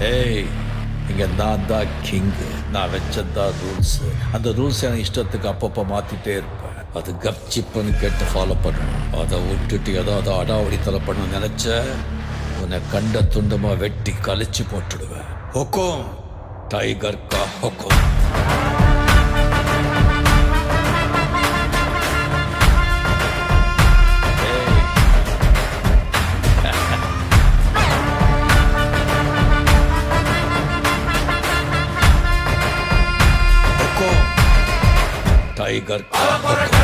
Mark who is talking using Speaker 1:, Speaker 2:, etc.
Speaker 1: ஏய், இங்க நான் தான் கிங்கு. நான் வச்சதான் ரூல்ஸ். அந்த ரூல்ஸ் எனக்கு இஷ்டத்துக்கு அப்பப்போ மாத்திட்டே இருப்பேன். அது கப்சிப்புன்னு கேட்டு ஃபாலோ பண்ணணும். அதை விட்டுட்டு ஏதாவது அடாவடி தலை பண்ண நினைச்ச உன்னை கண்ட துண்டமா வெட்டி கழிச்சு போட்டுடுவேன். ஹொக்கோம், டைகர் கா ஹொக்கோம். टाइगर का